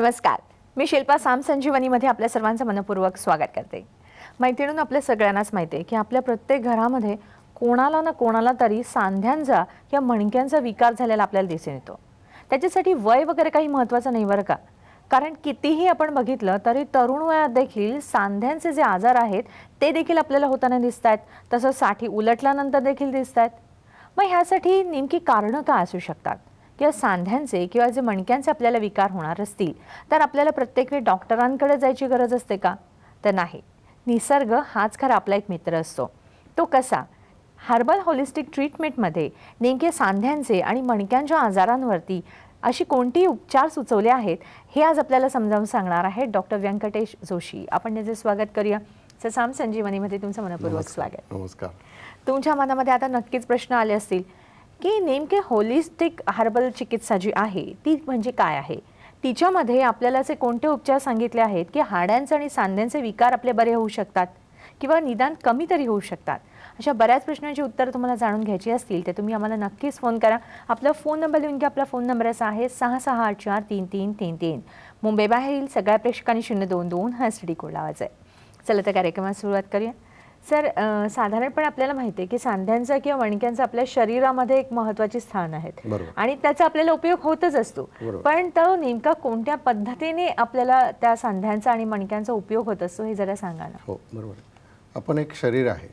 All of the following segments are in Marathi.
नमस्कार, मी शिल्पा साम संजीवनीमध्ये आपल्या सर्वांचं मनपूर्वक स्वागत करते. मैत्रिणींनो, आपल्या सगळ्यांनाच माहिती आहे की आपल्या प्रत्येक घरामध्ये कोणाला ना कोणाला तरी सांध्यांचा किंवा मणक्यांचा विकार झालेला आपल्याला दिसून येतो. त्याच्यासाठी वय वगैरे काही महत्त्वाचं नाही बरं का, कारण कितीही आपण बघितलं तरी तरुण वयात देखील सांध्यांचे जे आजार आहेत ते देखील आपल्याला होताना दिसत आहेत. तसंच 60 उलटल्यानंतर देखील दिसत आहेत. मग ह्यासाठी नेमकी कारणं काय असू शकतात? किंवा सांध्यांचे किंवा जे मणक्यांचे आपल्याला विकार होणार असतील तर आपल्याला प्रत्येक वेळी डॉक्टरांकडे जायची गरज असते का? तर नाही. निसर्ग हाच खरा आपला एक मित्र असतो. तो कसा? हर्बल होलिस्टिक ट्रीटमेंटमध्ये नेमके सांध्यांचे आणि मणक्यांच्या आजारांवरती अशी कोणती उपचार सुचवले आहेत हे आज आपल्याला समजावून सांगणार आहेत डॉक्टर व्यंकटेश जोशी. आपण त्याचे स्वागत करूया. साम संजीवनीमध्ये तुमचं मनपूर्वक स्वागत. नमस्कार. तुमच्या मनामध्ये आता नक्कीच प्रश्न आले असतील की नेमके होलिस्टिक हर्बल चिकित्सा जी आहे ती म्हणजे काय आहे? तिच्यामध्ये आपल्याला असे कोणते उपचार सांगितले आहेत की हाडांचे आणि सांध्यांचे विकार आपले बरे होऊ शकतात किंवा निदान कमी तरी होऊ शकतात? अशा बऱ्याच प्रश्नांची उत्तरं तुम्हाला जाणून घ्यायची असतील तर तुम्ही आम्हाला नक्कीच फोन करा. आपला फोन नंबर लिहून घ्या. आपला फोन नंबर असा आहे 66843333. मुंबई बाहेरील सगळ्या प्रेक्षकांनी 022 हा STD कोड लावायचा आहे. चला तर कार्यक्रमाला सुरुवात करूया. सर, साधारणपणे आपल्याला माहिती आहे की सांध्यांचा किंवा मणक्यांचा आपल्या शरीरामध्ये एक महत्त्वाचे स्थान आहेत आणि त्याचा आपल्याला उपयोग होतच असतो. पण तो नेमका कोणत्या पद्धतीने आपल्याला त्या सांध्यांचा आणि मणक्यांचा उपयोग होत असतो हे जरा सांगा ना. हो, बरोबर. आपण एक शरीर आहे.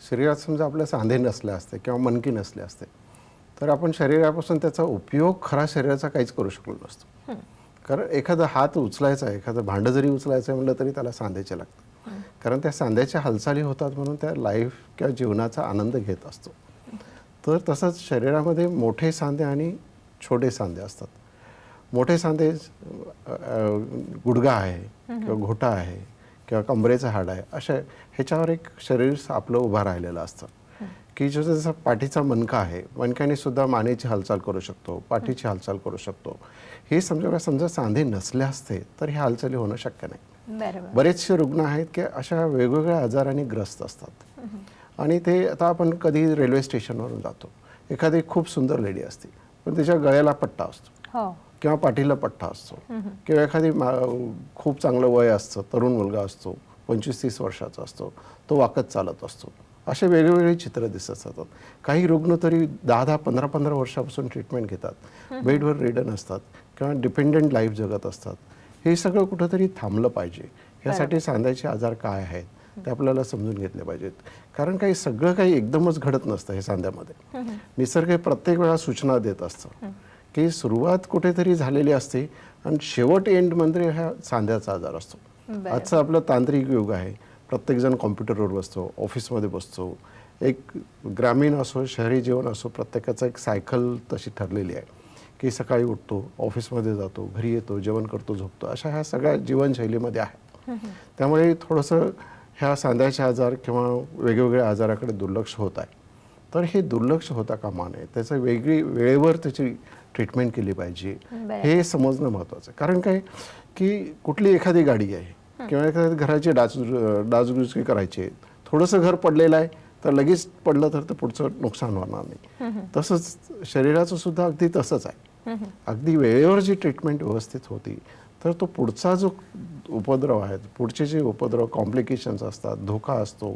शरीरात समजा आपल्या सांधे नसले असते किंवा मणकी नसले असते तर आपण शरीरापासून त्याचा उपयोग खरा शरीराचा काहीच करू शकलो नसतो. कारण एखादा हात उचलायचा आहे, एखादं भांडं जरी उचलायचं आहे म्हटलं तरी त्याला सांध्याचे लागतं. कारण त्या सांध्याच्या हालचाली होतात म्हणून त्या लाईफ किंवा जीवनाचा आनंद घेत असतो. तर तसंच शरीरामध्ये मोठे सांधे आणि छोटे सांधे असतात. मोठे सांधे गुडघा आहे किंवा घोटा आहे किंवा कमरेचं हाड आहे, अशा ह्याच्यावर एक शरीर आपलं उभं राहिलेलं असतं की जसं पाठीचा मणका आहे, मणक्याने सुद्धा मानेची हालचाल करू शकतो, पाठीची हालचाल करू शकतो. हे समजा सांधे नसले असते तर ह्या हालचाली होणं शक्य नाही. बरेचसे रुग्ण आहेत की अशा वेगवेगळ्या आजारांनी ग्रस्त असतात आणि ते आता आपण कधी रेल्वे स्टेशनवरून जातो, एखादी खूप सुंदर लेडी असते पण तिच्या गळ्याला पट्टा असतो किंवा पाठीला पट्टा असतो किंवा एखादी खूप चांगलं वय असतं, तरुण मुलगा असतो, 25-30 वर्षाचा असतो, तो वाकत चालत असतो. असे वेगवेगळे चित्र दिसत असतात. काही रुग्ण तरी 10-10, 15-15 वर्षापासून ट्रीटमेंट घेतात, बेडवर रिडन असतात किंवा डिपेंडंट लाईफ जगत असतात. हे सगळं कुठंतरी थांबलं पाहिजे. यासाठी सांध्याचे आजार काय आहेत ते आपल्याला समजून घेतले पाहिजेत. कारण सगळं काही एकदमच घडत नसतं. हे सांध्यामध्ये निसर्ग प्रत्येक वेळा सूचना देत असतं की सुरुवात कुठेतरी झालेली असते आणि शेवट एंडमध्ये ह्या सांध्याचा आजार असतो. आजचं आपलं तांत्रिक युग आहे. प्रत्येकजण कॉम्प्युटरवर बसतो, ऑफिसमध्ये बसतो. एक ग्रामीण असो शहरी जीवन असो, प्रत्येकाचं एक सायकल तशी ठरलेली आहे की सकाळी उठतो, ऑफिसमध्ये जातो, घरी येतो, जेवण करतो, झोपतो, अशा ह्या सगळ्या जीवनशैलीमध्ये आहे. त्यामुळे थोडंसं ह्या सांध्याचे आजार किंवा वेगवेगळ्या आजाराकडे दुर्लक्ष होत आहे. तर हे दुर्लक्ष होता कामा नये. त्याचं वेळेवर त्याची ट्रीटमेंट केली पाहिजे हे समजणं महत्त्वाचं आहे. कारण काय की कुठली एखादी गाडी आहे किंवा एखाद्या घराची डाचडुचकी करायची आहे, थोडंसं घर पडलेलं आहे तर लगेच पडलं तर पुढचं नुकसान होणार नाही. तसंच शरीराचं सुद्धा अगदी तसंच आहे. अगदी वेळेवर जी ट्रीटमेंट व्यवस्थित होती तर तो पुढचा जो उपद्रव आहे, पुढचे जे उपद्रव कॉम्प्लिकेशन्स असतात, धोका असतो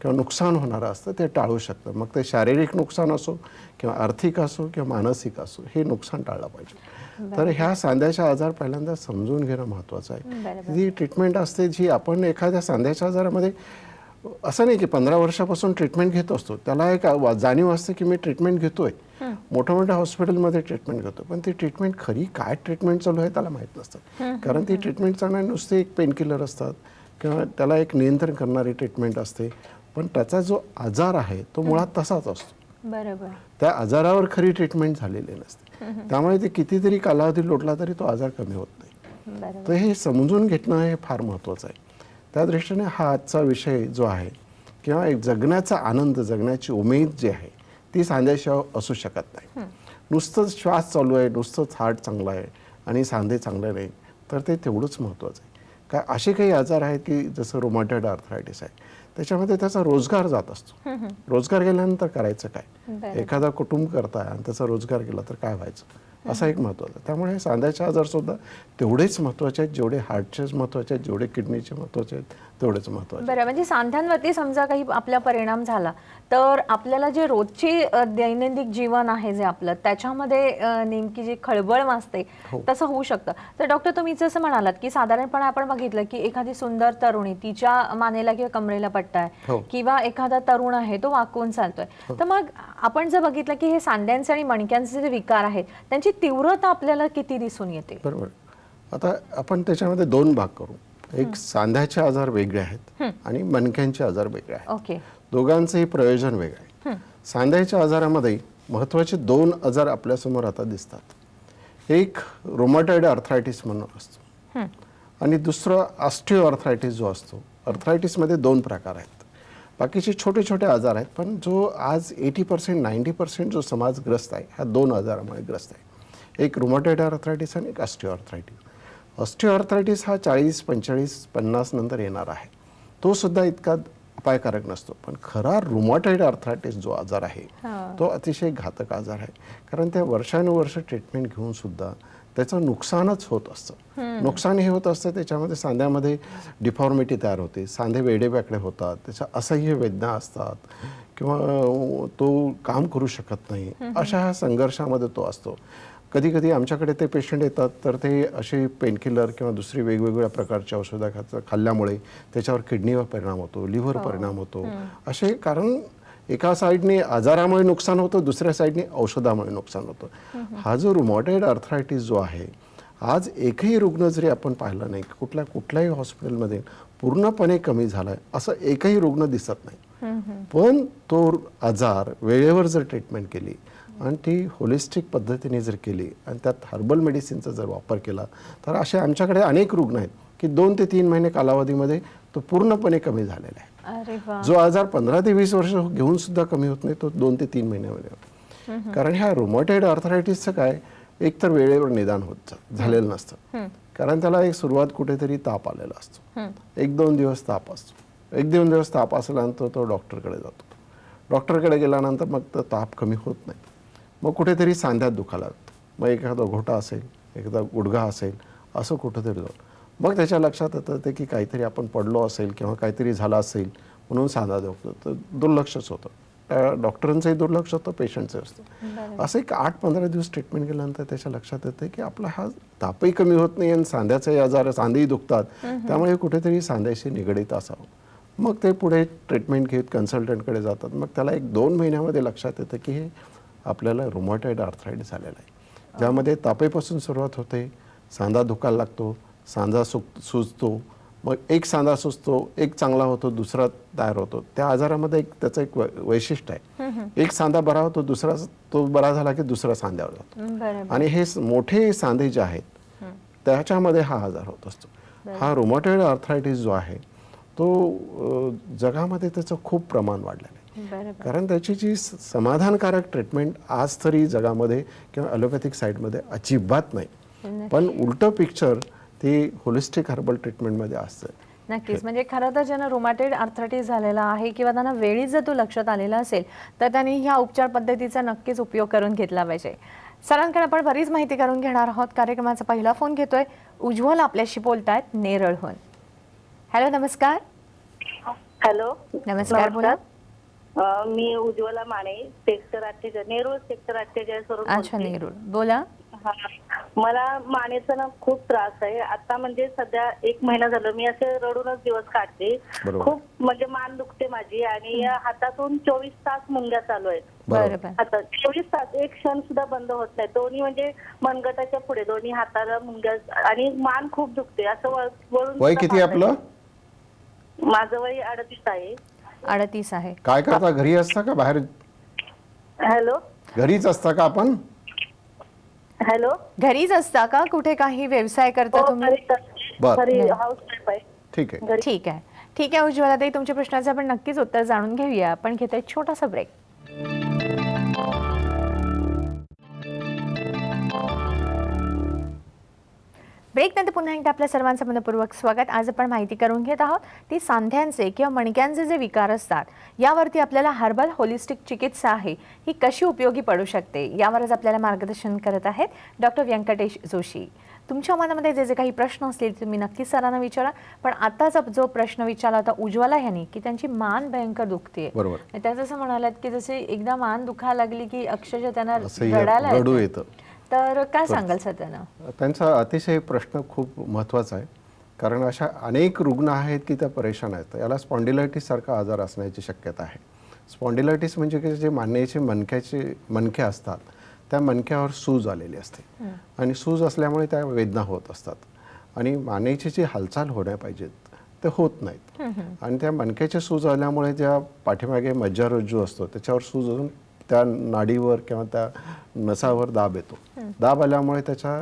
किंवा नुकसान होणारं असतं ते टाळू शकतं. मग ते शारीरिक नुकसान असो किंवा आर्थिक असो किंवा मानसिक असो, हे नुकसान टाळलं पाहिजे. तर ह्या सांध्याचा आजार पहिल्यांदा समजून घेणं महत्त्वाचं आहे. जी ट्रीटमेंट असते जी आपण एखाद्या सांध्याच्या आजारामध्ये असं नाही की 15 वर्षापासून ट्रीटमेंट घेत असतो, त्याला एक जाणीव असते की मी ट्रीटमेंट घेतोय, मोठ्या मोठ्या हॉस्पिटलमध्ये ट्रीटमेंट घेतो, पण ती ट्रीटमेंट खरी काय ट्रीटमेंट चालू आहे त्याला माहीत नसतं. कारण ती ट्रीटमेंट चालणार नुसते एक पेनकिलर असतात किंवा त्याला एक नियंत्रण करणारी ट्रीटमेंट असते, पण त्याचा जो आजार आहे तो मुळात तसाच असतो. त्या आजारावर खरी ट्रीटमेंट झालेली नसते. त्यामुळे ते कितीतरी कालावधी लोटला तरी तो आजार कमी होत नाही. तर हे समजून घेणं हे फार महत्त्वाचं आहे. त्या दृष्टीने हा आजचा विषय जो आहे किंवा एक जगण्याचा आनंद, जगण्याची उमेद जी आहे ती सांध्याशिवाय असू शकत नाही. नुसतंच श्वास चालू आहे, नुसतंच हार्ट चांगलं आहे आणि सांधे चांगले नाही तर ते तेवढंच महत्त्वाचं आहे. काय असे काही आजार आहेत की जसं रुमॅटॉइड आर्थरायटिस आहे, त्याच्यामध्ये त्याचा रोजगार जात असतो. रोजगार गेल्यानंतर करायचं काय? एखादा कुटुंब करताय आणि त्याचा रोजगार गेला तर काय व्हायचं? असा एक महत्त्वाचा. त्यामुळे सांध्याचे आजार सुद्धा तेवढेच महत्त्वाचे आहेत, जेवढे हार्टचेच महत्त्वाचे आहेत, जेवढे किडनीचे महत्त्वाचे आहेत तेवढेच महत्त्वाचे. बरं, म्हणजे सांध्यांवरती समजा काही आपला परिणाम झाला तर आपल्याला जे रोजची दैनंदिन जीवन आहे जे आपलं त्याच्यामध्ये नेमकी जी खळबळ माजते तसं होऊ शकतं. तर डॉक्टर, तुम्ही जसं म्हणालात की साधारणपणे आपण बघितलं की एखादी सुंदर तरुणी तिच्या मानेला किंवा कमरेला पट्टा आहे किंवा एखादा तरुण आहे तो वाकून चालतोय, तर मग आपण जर बघितलं की हे सांध्यांचे आणि मणक्यांचे जे विकार आहेत त्यांची तीव्रता आपल्याला किती दिसून येते? बरोबर. आता आपण त्याच्यामध्ये दोन भाग करू. एक सांध्याचे आजार वेगळे आहेत आणि मणक्यांचे आजार वेगळे आहेत. ओके. दोघांचंही प्रयोजन वेगळं आहे. सांध्याच्या आजारामध्ये महत्त्वाचे दोन आजार आपल्यासमोर आता दिसतात. एक रोमॅटॉइड आर्थरायटिस म्हणून असतो आणि दुसरं ऑस्टिओ आर्थरायटिस जो असतो. आर्थरायटिसमध्ये दोन प्रकार आहेत. बाकीचे छोटे छोटे आजार आहेत, पण जो आज 80% 90% जो समाज ग्रस्त आहे ह्या दोन आजारामुळे ग्रस्त आहे. एक रोमॅटॉइड आर्थरायटिस आणि एक ऑस्टिओ आर्थरायटिस. ऑस्टिओ आर्थरायटिस हा 40, 45, 50 नंतर येणार आहे. तो सुद्धा इतका अपायकारक नसतो. पण खरा रुमॅटॉइड आर्थरायटिस जो आजार आहे तो अतिशय घातक आजार आहे. कारण त्या वर्षानुवर्ष ट्रीटमेंट घेऊन सुद्धा त्याचं नुकसानच होत असतं. नुकसान हे होत असतं, त्याच्यामध्ये सांध्यामध्ये डिफॉर्मिटी तयार होते, सांधे वेडेवाकडे होतात, त्याच्या असह्य वेदना असतात किंवा तो काम करू शकत नाही. अशा ह्या संघर्षामध्ये तो असतो. कधी कधी आमच्याकडे ते पेशंट येतात तर ते असे पेनकिलर किंवा दुसरी वेगवेगळ्या प्रकारची औषधं खाल्ल्यामुळे त्याच्यावर किडनीवर परिणाम होतो, लिव्हर परिणाम होतो असे. कारण एका साईडने आजारामुळे नुकसान होतं, दुसऱ्या साईडने औषधामुळे नुकसान होतं. हा जो रुमॅटॉइड आर्थरायटिस जो आहे, आज एकही रुग्ण जरी आपण पाहिला नाही, कुठल्याही हॉस्पिटलमध्ये पूर्णपणे कमी झाला आहे असं एकही रुग्ण दिसत नाही. पण तो आजार वेळेवर जर ट्रीटमेंट केली आणि ती होलिस्टिक पद्धतीने जर केली आणि त्यात हर्बल मेडिसिनचा जर वापर केला तर असे आमच्याकडे अनेक रुग्ण आहेत की 2 ते 3 महिने कालावधीमध्ये तो पूर्णपणे कमी झालेला आहे. अरे वा. जो आजार 15 ते 20 वर्ष घेऊन सुद्धा कमी होत नाही, तो 2 ते 3 महिन्यामध्ये होतो. कारण ह्या रुमॅटॉइड आर्थरायटिसचं काय, एक तर वेळेवर निदान होत झालेलं नसतं. कारण त्याला एक सुरुवात कुठेतरी ताप आलेला असतो, 1-2 दिवस ताप असतो. 1-2 दिवस ताप असल्यानंतर तो डॉक्टरकडे जातो. डॉक्टरकडे गेल्यानंतर मग तो ताप कमी होत नाही. मग कुठेतरी सांध्यात दुखायला लागतं. मग एखादा घोटा असेल, एखादा गुडघा असेल, असं कुठंतरी जाऊन मग त्याच्या लक्षात येतं की काहीतरी आपण पडलो असेल किंवा काहीतरी झालं असेल म्हणून सांधा दुखतो. तर दुर्लक्षच होतं. त्या डॉक्टरांचंही दुर्लक्ष होतं, पेशंटचं असतं. असं एक 8-15 दिवस ट्रीटमेंट केल्यानंतर त्याच्या लक्षात येतं की आपला हा तापही कमी होत नाही आणि सांध्याचाही आजार, सांधेही दुखतात, त्यामुळे कुठेतरी सांध्याशी निगडीत असावं. मग ते पुढे ट्रीटमेंट घेत कन्सल्टंटकडे जातात. मग त्याला 1-2 महिन्यामध्ये लक्षात येतं की हे आपल्याला रुमॅटॉइड आर्थरायटिस झालेला आहे, ज्यामध्ये तापेपासून सुरुवात होते, सांधा दुखायला लागतो, सांधा सुजतो, मग एक सांधा सुजतो, एक चांगला होतो, दुसरा तयार होतो. त्या आजारामध्ये त्याचं एक वैशिष्ट्य आहे. एक सांधा बरा होतो, दुसरा तो बरा झाला की दुसरा सांध्यावर जातो. आणि हे मोठे सांधे जे आहेत त्याच्यामध्ये हा आजार होत असतो. हा रुमॅटॉइड आर्थरायटिस जो आहे तो जगामध्ये त्याचं खूप प्रमाण वाढलेलं आहे. कारण त्याची जी समाधानकारक ट्रीटमेंट आज तरी जगामध्ये किंवा ॲलोपॅथिक साईडमध्ये अजिबात नाही. पण उलटं पिक्चर ते होलिस्टिक हर्बल ट्रीटमेंटमध्ये असतं. नक्कीच. म्हणजे खरं तर ज्यांना रुमॅटॉइड आर्थरायटिस झालेला आहे किंवा त्यांना वेळीच जर तो लक्षात आलेला असेल तर त्यांनी ह्या उपचार पद्धतीचा नक्कीच उपयोग करून घेतला पाहिजे. सरांकडे आपण बरीच माहिती करून घेणार आहोत. कार्यक्रमाचा पहिला फोन घेतोय. उज्ज्वल आपल्याशी बोलतायत नेरळहून. हॅलो, नमस्कार. हॅलो, नमस्कार, बोला. मी उज्ज्वला माने, सेक्टर 48, नेरूळ सेक्टर 48 वरून अच्छा, नेरूळ, बोला. मला मानेचा ना खूप त्रास आहे. आता म्हणजे सध्या 1 महिना झालं मी असे रडूनच दिवस काढते. खूप म्हणजे मान दुखते माझी आणि हातातून 24 तास मुंग्या चालू आहेत. बरोबर. आता 24 तास एक क्षण सुद्धा बंद होत नाही. दोन्ही म्हणजे मनगटाच्या पुढे दोन्ही हाताला मुंग्या आणि मान खूप दुखते. असं वळून. वय किती आपलं? माझं वय 38 आहे. 38 आहे. काय करता, घरी असता का बाहेर? हॅलो, घरीच असता का आपण? हॅलो, घरीच असता का, कुठे काही व्यवसाय करता तुम्ही? बरं, हाऊसवाईफ आहे. ठीक आहे. ठीक आहे, ठीक आहे उज्ज्वला ताई, तुमच्या प्रश्नाचं आपण नक्कीच उत्तर जाणून घेऊया. आपण घेतोय एक छोटासा ब्रेक. ब्रेकनंतर पुन्हा एकदा आपल्या सर्वांचं मनपूर्वक स्वागत. आज आपण माहिती करून घेत आहोत ती सांध्यांचे किंवा मणक्यांचे जे विकार असतात यावरती आपल्याला हर्बल होलिस्टिक चिकित्सा आहे ही कशी उपयोगी पडू शकते यावरच आपल्याला मार्गदर्शन करत आहेत डॉक्टर व्यंकटेश जोशी. तुमच्या मनामध्ये जे जे काही प्रश्न असतील तुम्ही नक्कीच सरांना विचारा. पण आताचा जो प्रश्न विचारला होता उज्ज्वला यांनी की त्यांची मान भयंकर दुखते, बरोबर. त्याचं असं म्हणालात की जसे एकदा मान दुखायला लागली की अक्षरशः त्यांना असंही रडायला रडू येतं. येतं. तर काय सांगाल सर त्यांना? त्यांचा अतिशय प्रश्न खूप महत्त्वाचा आहे, कारण अशा अनेक रुग्ण आहेत की त्या परेशान आहेत. याला स्पॉन्डिलायटिस सारखा आजार असण्याची शक्यता आहे. स्पॉन्डिलायटिस म्हणजे की जे मानेचे मणके असतात त्या मणक्यावर सूज आलेली असते आणि सूज असल्यामुळे त्या वेदना होत असतात आणि मानेची जी हालचाल होण्या पाहिजेत ते होत नाहीत आणि त्या मणक्याच्या सूज आल्यामुळे ज्या पाठीमागे मज्जारज्जू असतो त्याच्यावर सूज अजून त्या नाडीवर किंवा त्या नसावर दाब येतो. दाब आल्यामुळे त्याच्या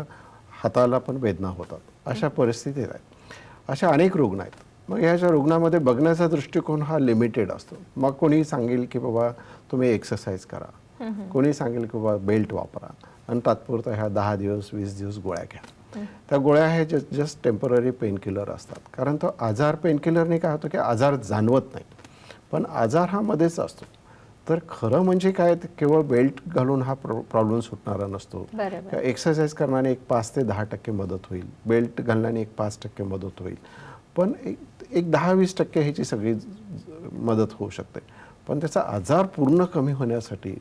हाताला पण वेदना होतात. अशा परिस्थितीत आहेत. अशा अनेक रुग्ण आहेत. मग ह्याच्या रुग्णामध्ये बघण्याचा दृष्टिकोन हा लिमिटेड असतो. मग कोणी सांगेल की बाबा तुम्ही एक्सरसाइज करा, कोणी सांगेल की बाबा बेल्ट वापरा आणि तात्पुरता ह्या 10 दिवस 20 दिवस गोळ्या घ्या. त्या गोळ्या हे जस्ट टेम्पररी पेनकिलर असतात, कारण तो आजार पेनकिलरने काय होतं की आजार जाणवत नाही, पण आजार हा मध्येच असतो. तर खरं म्हणजे काय, केवळ बेल्ट घालून हा प्रॉब्लेम सुटणारा नसतो. एक्सरसाइज करण्याने एक 5 ते 10% मदत होईल, बेल्ट घालण्याने एक 5% मदत होईल, पण एक 10-20% ह्याची सगळी मदत होऊ शकते. पण त्याचा आजार पूर्ण कमी होण्यासाठी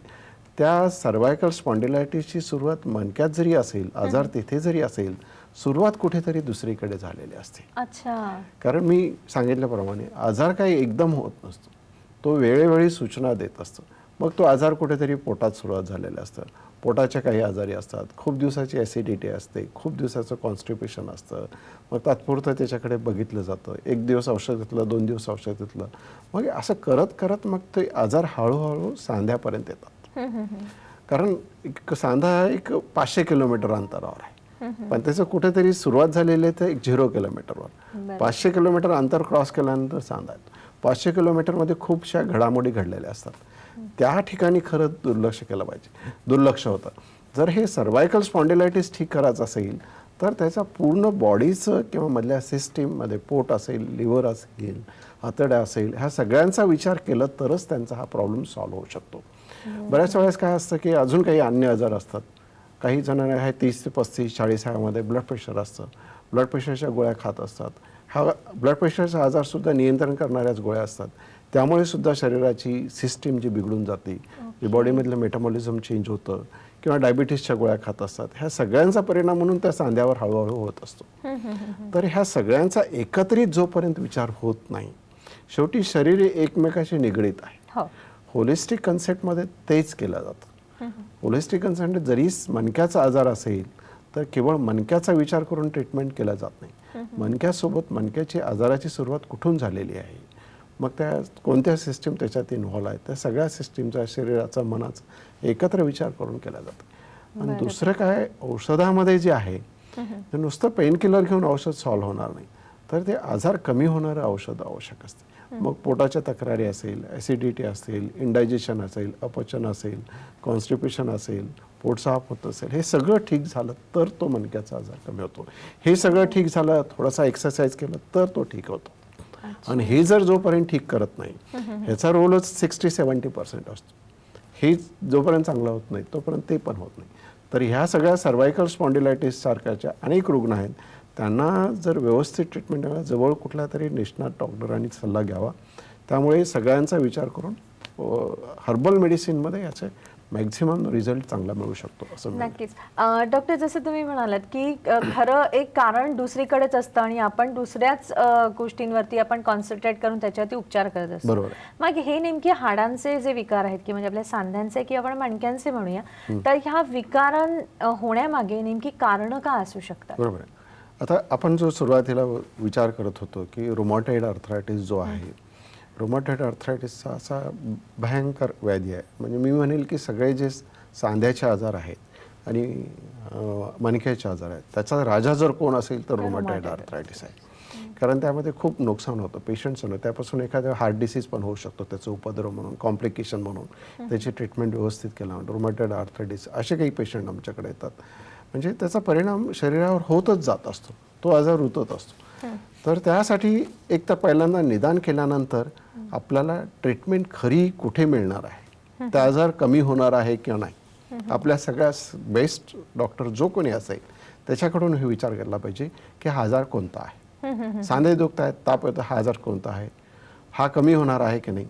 त्या सर्वायकल स्पॉन्डिलायटिसची सुरुवात मणक्यात जरी असेल, आजार तिथे जरी असेल, सुरुवात कुठेतरी दुसरीकडे झालेली असते. अच्छा. कारण मी सांगितल्याप्रमाणे आजार काही एकदम होत नसतो, तो वेळोवेळी सूचना देत असतो. मग तो आजार कुठेतरी पोटात सुरुवात झालेला असतं. पोटाच्या काही आजारी असतात, खूप दिवसाची ॲसिडिटी असते, खूप दिवसाचं कॉन्स्टिपेशन असतं. मग तात्पुरतं त्याच्याकडे बघितलं जातं. 1 दिवस औषध घेतलं, 2 दिवस औषध घेतलं, मग असं करत करत मग ते आजार हळूहळू सांध्यापर्यंत येतात. कारण सांधा एक 500 किलोमीटर अंतरावर आहे, पण त्याचं कुठेतरी सुरुवात झालेली आहे ते 0 किलोमीटरवर. 500 किलोमीटर अंतर क्रॉस केल्यानंतर सांधा येतो. 500 किलोमीटरमध्ये खूपशा घडामोडी घडलेल्या असतात. त्या ठिकाणी खरं दुर्लक्ष केलं पाहिजे. दुर्लक्ष होतं. जर हे सर्वायकल स्पॉन्डिलायटिस ठीक करायचं असेल तर त्याचा पूर्ण बॉडीचं किंवा मधल्या सिस्टीममध्ये पोट असेल, लिव्हर असेल, आतड्या असेल, ह्या सगळ्यांचा विचार केला तरच त्यांचा हा प्रॉब्लेम सॉल्व्ह होऊ शकतो. बऱ्याच वेळेस काय असतं की अजून काही अन्य आजार असतात. काही जणांना आहे 30 ते 35-40 ह्यामध्ये ब्लड प्रेशर असतं, ब्लड प्रेशरच्या गोळ्या खात असतात. हा ब्लड प्रेशरचा आजारसुद्धा नियंत्रण करणाऱ्याच गोळ्या असतात. त्यामुळे सुद्धा शरीराची सिस्टीम जी बिघडून जाते, जी बॉडीमधलं मेटाबॉलिझम चेंज होतं, किंवा डायबिटीसच्या गोळ्या खात असतात, ह्या सगळ्यांचा परिणाम म्हणून त्या सांध्यावर हळूहळू होत असतो. तर ह्या सगळ्यांचा एकत्रित जोपर्यंत विचार होत नाही, शेवटी शरीर एकमेकाशी निगडीत आहे. होलिस्टिक कन्सेप्टमध्ये तेच केलं जातं. होलिस्टिक कन्सेप्ट जरी मणक्याचा आजार असेल तर केवळ मणक्याचा विचार करून ट्रीटमेंट केला जात नाही. मणक्यासोबत मणक्याची आजाराची सुरुवात कुठून झालेली आहे, मग त्या कोणत्या सिस्टीम त्याच्यात इन्व्हॉल्व आहेत, त्या सगळ्या सिस्टीमचा, शरीराचा, मनाचा एकत्र विचार करून केला जातो. आणि दुसरं काय, औषधामध्ये जे आहे ते नुसतं पेनकिलर घेऊन औषध सॉल्व्ह होणार नाही, तर ते आजार कमी होणारं औषध आवश्यक असते. मग पोटाच्या तक्रारी असेल, ॲसिडिटी असेल, इंडायजेशन असेल, अपचन असेल, कॉन्स्टिपेशन असेल, पोट साफ होत असेल, हे सगळं ठीक झालं तर तो मणक्याचा आजार कमी होतो. हे सगळं ठीक झालं, थोडासा एक्सरसाइज केलं तर तो ठीक होतो. आणि हे जर जोपर्यंत ठीक करत नाही, ह्याचा रोलच 60-70% असतो. हे जोपर्यंत चांगलं होत नाही तोपर्यंत ते पण होत नाही. तर ह्या सगळ्या सर्वायकल स्पॉन्डिलायटिस सारख्याच्या अनेक रुग्ण आहेत. त्यांना जर व्यवस्थित ट्रीटमेंट द्यावा, जवळ कुठल्या तरी निष्णात डॉक्टरांनी सल्ला घ्यावा. त्यामुळे सगळ्यांचा विचार करून हर्बल मेडिसिनमध्ये याचे मॅक्झिमम रिझल्ट चांगला मिळू शकतो असं नक्कीच. डॉक्टर, जसं तुम्ही म्हणालात की खरं एक कारण दुसरीकडेच असतं आणि आपण दुसऱ्याच गोष्टींवरती आपण कॉन्सन्ट्रेट करून त्याच्यावरती उपचार करत असतो. बरोबर. मग हे नेमके हाडांचे जे विकार आहेत की म्हणजे आपल्या सांध्यांचे किंवा आपण मणक्यांचे म्हणूया, तर ह्या विकारां होण्यामागे नेमकी कारणं का असू शकतात? बरोबर आहे. आता आपण जो सुरुवातीला विचार करत होतो की रुमॅटॉइड आर्थरायटिस जो आहे, रुमॅटॉइड आर्थरायटिसचा असा भयंकर व्याधी आहे. म्हणजे मी म्हणेल की सगळे जे सांध्याचे आजार आहेत आणि मणक्याचे आजार आहेत त्याचा राजा जर कोण असेल तर रुमॅटॉइड आर्थरायटिस आहे. कारण त्यामध्ये खूप नुकसान होतं पेशंट्सना. त्यापासून एखाद्या हार्ट डिसीज पण होऊ शकतो, त्याचं उपद्रव म्हणून, कॉम्प्लिकेशन म्हणून त्याची ट्रीटमेंट व्यवस्थित केल्यानंतर रुमॅटॉइड आर्थरायटिस असे काही पेशंट आमच्याकडे येतात. म्हणजे त्याचा परिणाम शरीरावर होतच जात असतो. तो आजार रुतत असतो. तर त्यासाठी एक तर पहिल्यांदा निदान केल्यानंतर आपल्याला ट्रीटमेंट खरी कुठे मिळणार आहे, त्या आजार कमी होणार आहे किंवा नाही, आपल्या सगळ्यात बेस्ट डॉक्टर जो कोणी असेल त्याच्याकडून हे विचार केला पाहिजे की हा आजार कोणता आहे. सांधे दुखत आहेत, ताप येतो, हा आजार कोणता आहे, हा कमी होणार आहे की नाही,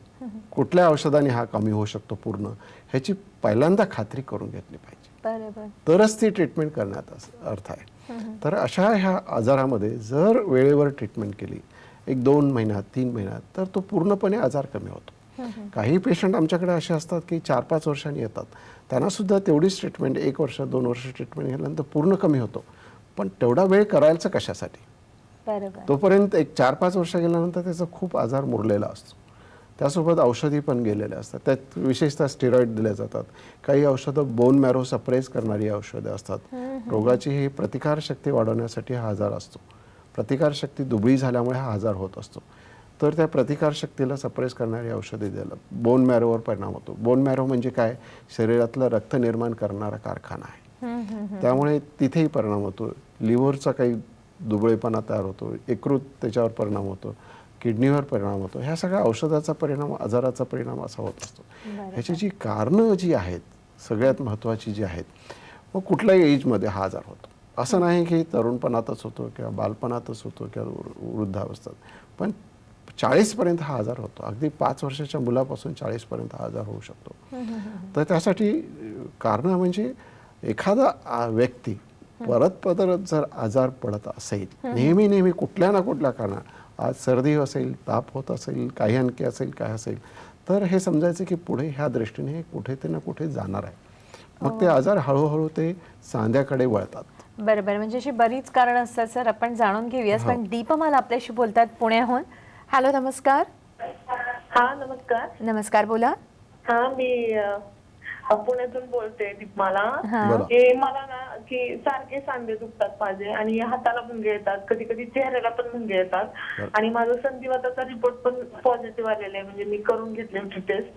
कुठल्या औषधाने हा कमी होऊ शकतो पूर्ण, ह्याची पहिल्यांदा खात्री करून घेतली पाहिजे. बरोबर. तरच ती ट्रीटमेंट करण्यात अर्थ आहे. तर अशा ह्या आजारामध्ये जर वेळेवर ट्रीटमेंट केली, 1-2 महिन्यात 3 महिन्यात, तर तो पूर्णपणे आजार कमी होतो. काही पेशंट आमच्याकडे असे असतात की 4-5 वर्षांनी येतात, त्यांना सुद्धा तेवढीच ट्रीटमेंट 1 वर्ष 2 वर्ष ट्रीटमेंट घेतल्यानंतर पूर्ण कमी होतो. पण तेवढा वेळ करायचं कशासाठी? बरोबर. तोपर्यंत एक 4-5 वर्ष गेल्यानंतर त्याचा खूप आजार मुरलेला असतो. त्यासोबत औषधी पण गेलेल्या असतात, त्यात विशेषतः स्टेरॉइड दिले जातात. काही औषधं बोन मॅरो सप्रेस करणारी औषधं असतात. रोगाची ही प्रतिकारशक्ती वाढवण्यासाठी हा आजार असतो. प्रतिकारशक्ती दुबळी झाल्यामुळे हा आजार होत असतो. तर त्या प्रतिकारशक्तीला सप्रेस करणारी औषधे द्यायला बोन मॅरोवर परिणाम होतो. बोन मॅरो म्हणजे काय? शरीरातलं रक्त निर्माण करणारा कारखाना आहे. त्यामुळे तिथेही परिणाम होतो. लिव्हरचा काही दुबळेपणा तयार होतो, यकृत त्याच्यावर परिणाम होतो, किडनीवर परिणाम होतो. ह्या सगळ्या औषधाचा परिणाम, आजाराचा परिणाम असा होत असतो. ह्याची जी कारणं जी आहेत सगळ्यात महत्त्वाची जी आहेत, मग कुठल्याही एजमध्ये हा आजार होतो. असं नाही की तरुणपणातच होतो किंवा बालपणातच होतो किंवा वृद्धावस्थेत, पण 40पर्यंत हा आजार होतो. अगदी 5 वर्षाच्या मुलापासून 40पर्यंत हा आजार होऊ शकतो. तर त्यासाठी कारणं म्हणजे एखादा व्यक्ती परत परत जर आजार पडत असेल, नेहमी कुठल्या ना कुठल्या कारणात, आज सर्दी असेल, ताप होत असेल, काही आणखी असेल, काय असेल, तर हे समजायचं की पुढे ह्या दृष्टीने कुठे ते ना कुठे जाणार आहे. मग ते आजार हळूहळू ते सांध्याकडे वळतात. बरोबर. म्हणजे अशी बरीच कारणं असतात सर, आपण जाणून घेऊयाच. पण दीपमाला आपल्याशी बोलतात पुण्याहून. हॅलो, नमस्कार. हा नमस्कार. नमस्कार, बोला. हा मी पुण्यातून बोलते दीपमाला. बोला. की मला ना की सारखे सांधे दुखतात माझे आणि हाताला भुंगे येतात, कधी कधी चेहऱ्याला पण भुंगे येतात आणि माझा संधिवाताचा रिपोर्ट पण पॉझिटिव्ह आलेला आहे. म्हणजे मी करून घेतली होती टेस्ट.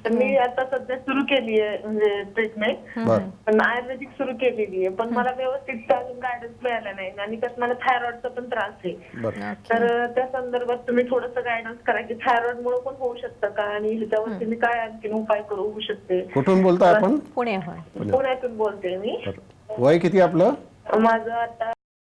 तर मी आता सध्या सुरू केली आहे म्हणजे ट्रीटमेंट, पण आयुर्वेदिक सुरू केलेली आहे. पण मला व्यवस्थित अजून गायडन्स मिळाला नाही आणि त्यात मला थायरॉइडचा पण त्रास आहे. तर त्या संदर्भात तुम्ही थोडंसं गायडन्स करा की थायरॉइड मुळे पण होऊ शकतं का आणि ह्याच्यावरती मी काय आणखी उपाय करू शकते. कुठून बोलताय आपण? पुण्याहून. पुण्यातून बोलते मी. वय किती आपलं? माझं आता